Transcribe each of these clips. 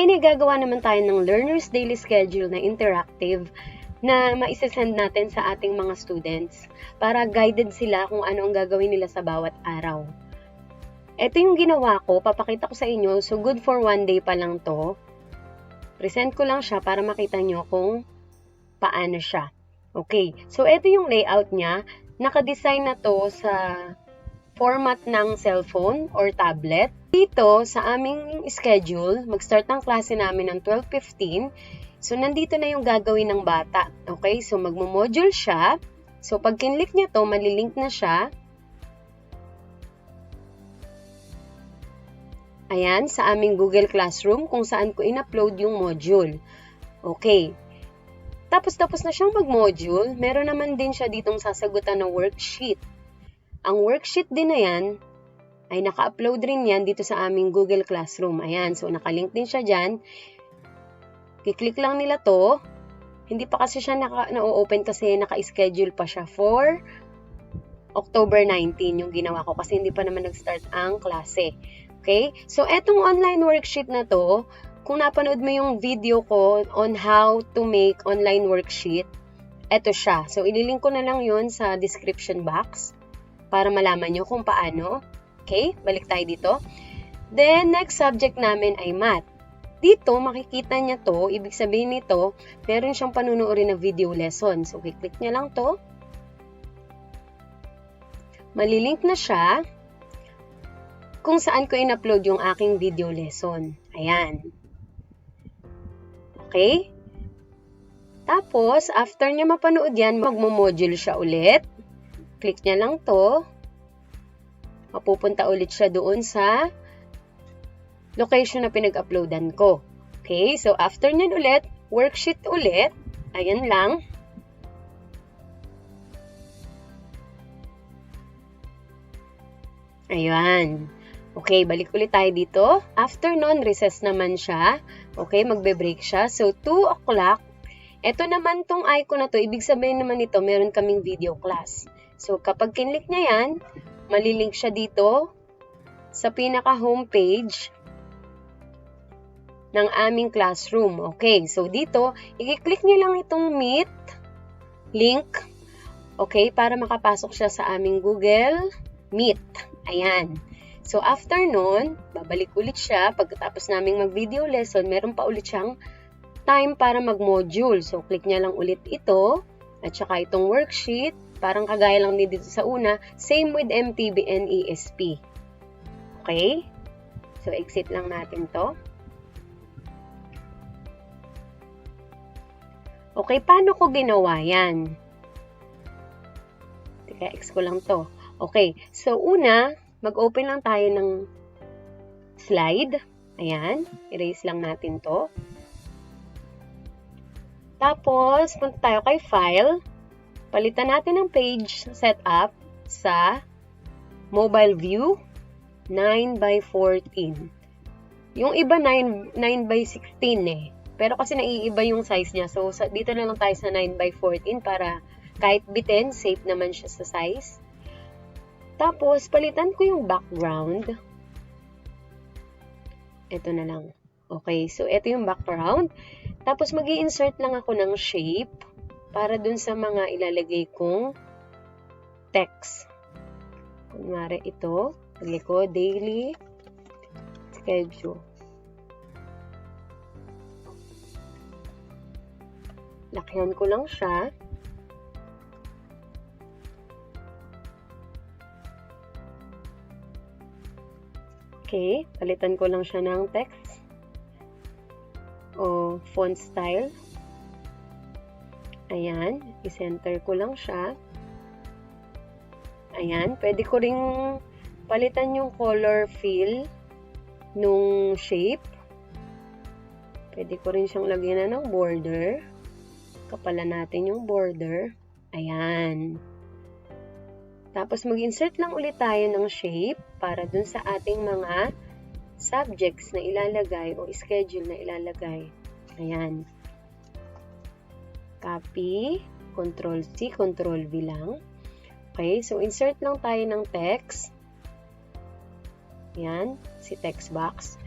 Ngayon ay gagawa naman tayo ng Learner's Daily Schedule na interactive na maisasend natin sa ating mga students para guided sila kung ano ang gagawin nila sa bawat araw. Ito yung ginawa ko, papakita ko sa inyo. So, good for 1 day pa lang to. Present ko lang siya para makita nyo kung paano siya. Okay, so ito yung layout niya. Nakadesign na to sa format ng cellphone or tablet. Dito, sa aming schedule, mag-start ng klase namin ng 12:15. So, nandito na yung gagawin ng bata. Okay, so magmo-module siya. So, pag kinlik niya to, malilink na siya. Ayan, sa aming Google Classroom kung saan ko in-upload yung module. Okay. Tapos na siyang mag-module, meron naman din siya ditong sasagutan ng worksheet. Ang worksheet din na yan, ay naka-upload rin yan dito sa aming Google Classroom. Ayan, so nakalink din siya dyan. Kiklik lang nila to. Hindi pa kasi siya na-open kasi naka-schedule pa siya for October 19 yung ginawa ko kasi hindi pa naman nag-start ang klase. Okay? So, etong online worksheet na to, kung napanood mo yung video ko on how to make online worksheet, eto siya. So, ililink ko na lang yun sa description box para malaman nyo kung paano. Okay? Balik tayo dito. Then, next subject namin ay math. Dito, makikita niya to, ibig sabihin nito, meron siyang panunuorin na video lesson. So, click niya lang to. Malilink na siya kung saan ko in-upload yung aking video lesson. Ayan. Okay? Tapos, after niya mapanood yan, magmo-module siya ulit. Click niya lang to. Mapupunta ulit siya doon sa location na pinag-uploadan ko. Okay? So, after niyan ulit, worksheet ulit. Ayan lang. Ayan. Okay, balik ulit tayo dito. After nun, recess naman siya. Okay, magbe-break siya. So, 2 o'clock. Ito naman tong icon na to, ibig sabihin naman nito, meron kaming video class. So, kapag kinlik niya yan, malilink siya dito sa pinaka-homepage ng aming classroom. Okay, so dito, i-click niya lang itong meet link. Okay, para makapasok siya sa aming Google Meet. Ayan. So, after nun, babalik ulit siya. Pagkatapos naming mag-video lesson, meron pa ulit siyang time para mag-module. So, click niya lang ulit ito. At saka itong worksheet. Parang kagaya lang din dito sa una. Same with MTB and ESP. Okay? So, exit lang natin to. Okay, paano ko ginawa yan? Teka, X ko lang to. Okay, so una, mag-open lang tayo ng slide. Ayan, erase lang natin to. Tapos, punta tayo kay File. Palitan natin ang page setup sa Mobile View 9:14. Yung iba 9:16 eh. Pero kasi naiiba yung size niya. So, dito na lang tayo sa 9:14 para kahit bitin, safe naman siya sa size. Tapos, palitan ko yung background. Ito na lang. Okay, so ito yung background. Tapos, mag-i-insert lang ako ng shape para dun sa mga ilalagay kong text. Kunwari ito, lagay ko, daily schedule. Lakihan ko lang siya. Okay, palitan ko lang siya ng text o font style. Ayan, i-center ko lang siya. Ayan, pwede ko ring palitan yung color fill nung shape. Pwede ko rin siyang lagyan ng border. Kapalan natin yung border. Ayan. Tapos, mag-insert lang ulit tayo ng shape para dun sa ating mga subjects na ilalagay o schedule na ilalagay. Ayan. Copy, Ctrl-C, Ctrl-V lang. Okay, so insert lang tayo ng text. Ayan, si text box.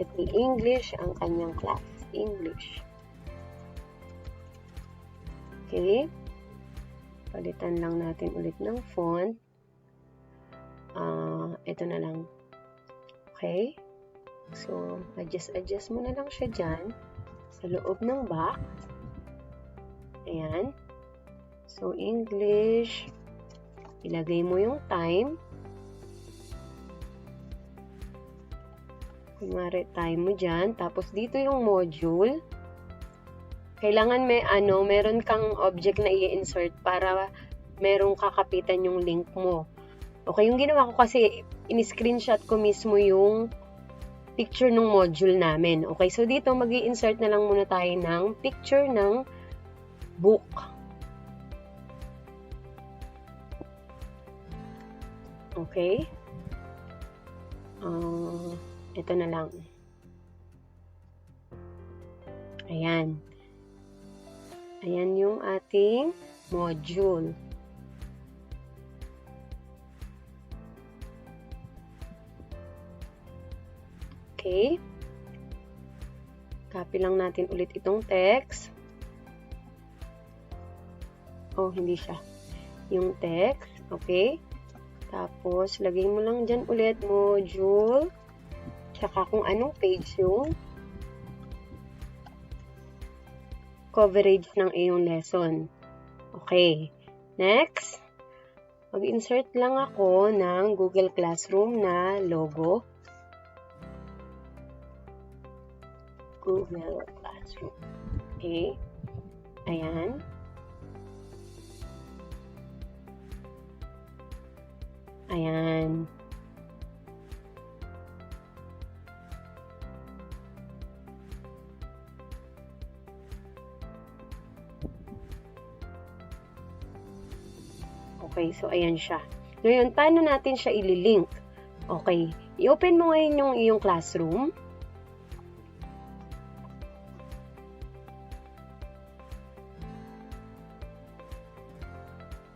Ito English ang kanyang class. English. Okay. Palitan lang natin ulit ng font. Ito na lang. Okay. So, adjust mo na lang siya dyan sa loob ng box. Ayan. So, English. Ilagay mo yung time. Kunwari, time mo dyan. Tapos, dito yung module. Kailangan meron kang object na i-insert para merong kakapitan yung link mo. Okay, yung ginawa ko kasi, in-screenshot ko mismo yung picture ng module namin. Okay, so dito, mag-i-insert na lang muna tayo ng picture ng book. Okay. Ito na lang. Ayan. Ayan yung ating module. Okay. Copy lang natin ulit itong text. Oh, hindi siya. Yung text. Okay. Tapos, lagay mo lang dyan ulit module. Tsaka kung anong page yung coverage ng iyong lesson. Okay. Next. Mag-insert lang ako ng Google Classroom na logo. Google Classroom. Okay. Ayan. Ayan. Okay, so ayan siya. Ngayon, paano natin siya ililink? Okay, i-open mo ngayon yung iyong classroom.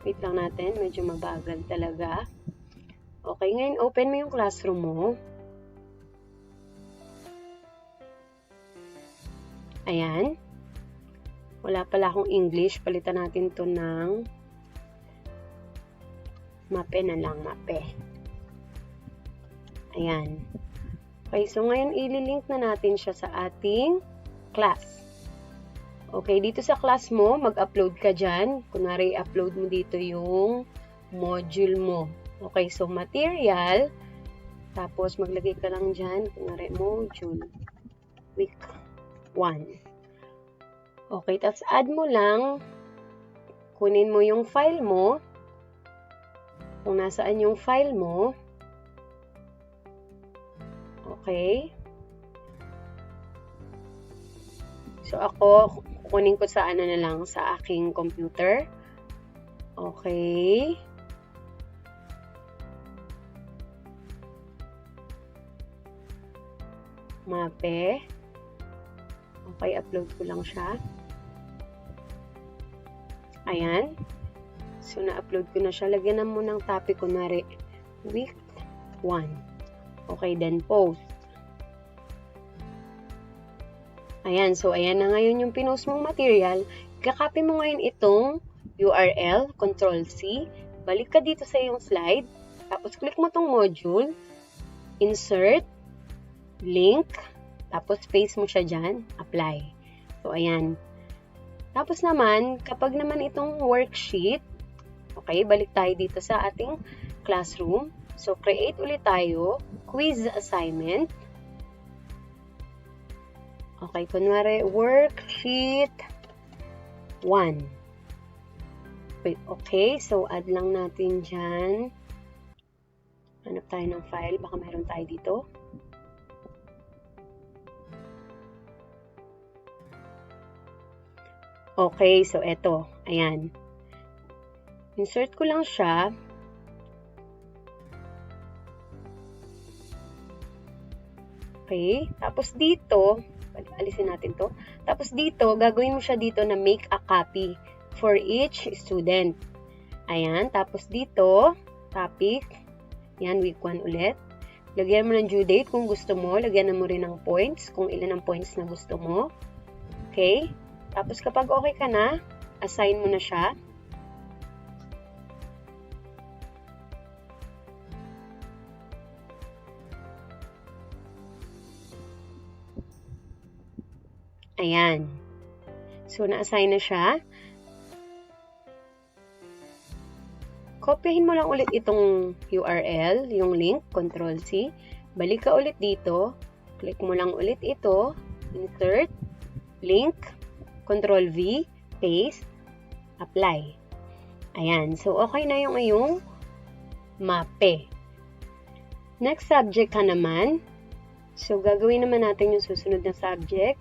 Wait lang natin, medyo mabagal talaga. Okay, ngayon open mo yung classroom mo. Ayan. Wala pala akong English. Palitan natin to ng mape na lang, mape. Ayan. Okay, so ngayon ililink na natin siya sa ating class. Okay, dito sa class mo, mag-upload ka dyan. Kunwari, upload mo dito yung module mo. Okay, so material. Tapos, maglagay ka lang dyan. Kunwari, module. Week 1. Okay, tapos add mo lang. Kunin mo yung file mo. Kung nasaan yung file mo. Okay. So, ako, kukunin ko sa ano na lang, sa aking computer. Okay. Mape. Okay, upload ko lang siya. Ayan. So, na-upload ko na siya. Lagyan na mo ng topic, kunwari, week 1. Okay, then post. Ayan, so ayan na ngayon yung pinost mong material. Kakopy mo ngayon itong URL, Ctrl-C. Balik ka dito sa iyong slide. Tapos, click mo tong module. Insert. Link. Tapos, paste mo siya dyan. Apply. So, ayan. Tapos naman, kapag naman itong worksheet, okay, balik tayo dito sa ating classroom. So, create ulit tayo. Quiz assignment. Okay, kunwari, worksheet 1. Wait, okay, so add lang natin dyan. Hanap tayo ng file. Baka meron tayo dito. Okay, so eto. Ayan. Insert ko lang siya. Okay, tapos dito, alisin natin to. Tapos dito, gagawin mo siya dito na make a copy for each student. Ayan, tapos dito, topic. Yan, week 1 ulit. Lagyan mo ng due date kung gusto mo. Lagyan mo rin ng points kung ilan ang points na gusto mo. Okay? Tapos kapag okay ka na, assign mo na siya. Ayan. So, na-assign na siya. Kopyahin mo lang ulit itong URL, yung link, Ctrl+C. Balik ka ulit dito. Click mo lang ulit ito. Insert, link, Ctrl+V, paste, apply. Ayan. So, okay na yung iyong mape. Next subject ka naman. So, gagawin naman natin yung susunod na subject.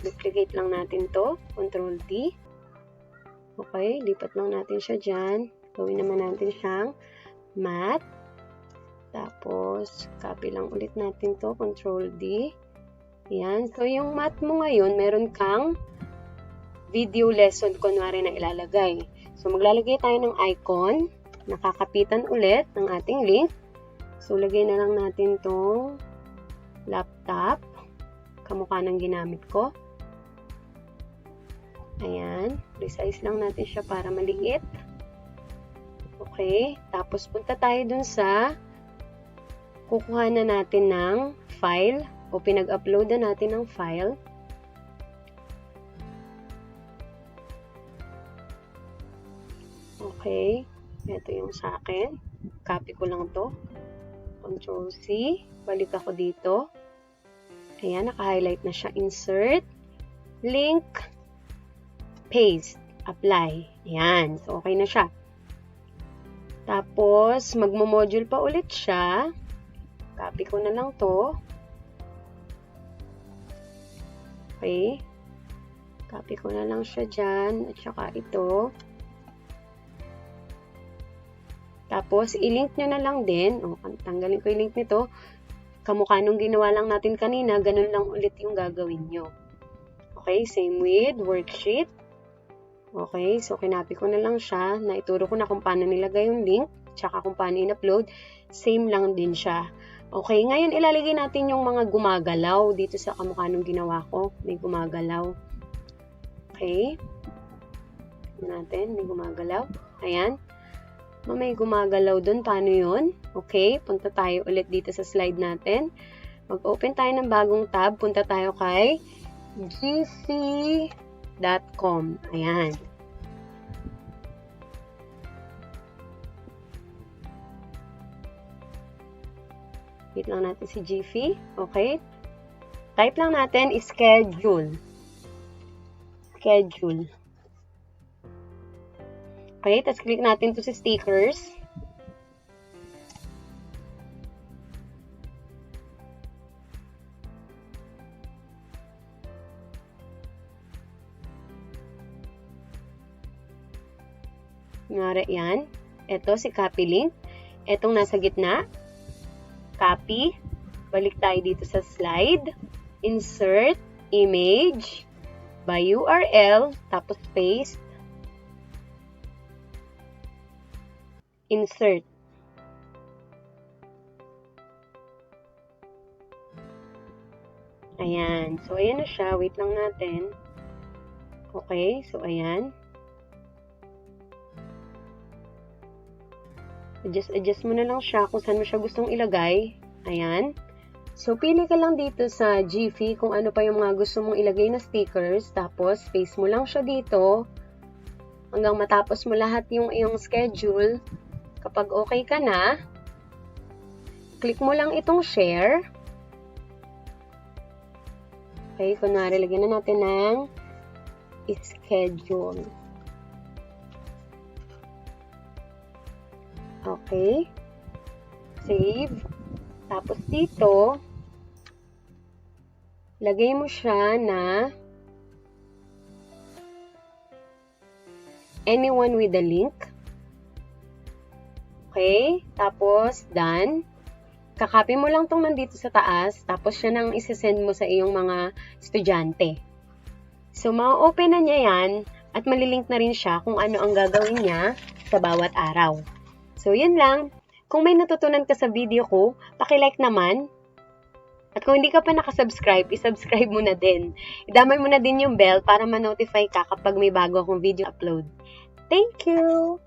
Duplicate lang natin to. Ctrl+T. Okay, lipat lang natin siya dyan. Gawin naman natin siyang math. Tapos, copy lang ulit natin to. Ctrl+D. Ayan. So, yung math mo ngayon, meron kang video lesson kunwari na ilalagay. So, maglalagay tayo ng icon. Nakakapitan ulit ng ating link. So, lagay na lang natin tong laptop. Kamukha ng ginamit ko. Ayan. Resize lang natin siya para maliit. Okay. Tapos, punta tayo dun sa kukuha na natin ng file o pinag-upload na natin ng file. Okay. Ito yung sa akin. Copy ko lang to. Ctrl+C. Balik ako dito. Ayan. Naka-highlight na siya. Insert. Link. Paste, apply. Ayan. So, okay na siya. Tapos, magmo-module pa ulit siya. Copy ko na lang to. Okay. Copy ko na lang siya dyan. At saka ito. Tapos, i-link nyo na lang din. O, tanggalin ko yung link nito. Kamukha nung ginawa lang natin kanina, ganun lang ulit yung gagawin nyo. Okay. Same with worksheet. Okay, so kinapi ko na lang siya. Naituro ko na kung paano nilagay yung link, tsaka kung paano in-upload. Same lang din siya. Okay, ngayon ilalagay natin yung mga gumagalaw dito sa kamukha nung ginawa ko. May gumagalaw. Okay. Natin, may gumagalaw. Ayan. May gumagalaw dun. Paano yun? Okay, punta tayo ulit dito sa slide natin. Mag-open tayo ng bagong tab. Punta tayo kay gc.com. Ayan. Wait lang natin si Gphy. Okay. Type lang natin schedule. Schedule. Okay. Tapos click natin to sa stickers. Ngara yan. Ito si copy link. Etong nasa gitna. Copy. Balik tayo dito sa slide. Insert. Image. By URL. Tapos paste. Insert. Ayan. So, ayan na siya. Wait lang natin. Okay. So, ayan. Adjust mo na lang siya kung saan mo siya gustong ilagay. Ayan. So, pili ka lang dito sa Gphy kung ano pa yung mga gusto mong ilagay na stickers. Tapos, paste mo lang siya dito. Hanggang matapos mo lahat yung iyong schedule. Kapag okay ka na, click mo lang itong share. Okay, kunwari, lagyan na natin ng schedule. Okay. Save. Tapos dito, lagay mo siya na anyone with the link. Okay. Tapos, done. Kakopy mo lang tong nandito sa taas. Tapos, siya nang isesend mo sa iyong mga estudyante. So, ma-open na niya yan at malilink na rin siya kung ano ang gagawin niya sa bawat araw. So, yun lang. kung may natutunan ka sa video ko, paki-like naman. At kung hindi ka pa nakasubscribe, isubscribe mo na din. Idamay mo na din yung bell para ma-notify ka kapag may bago akong video upload. Thank you!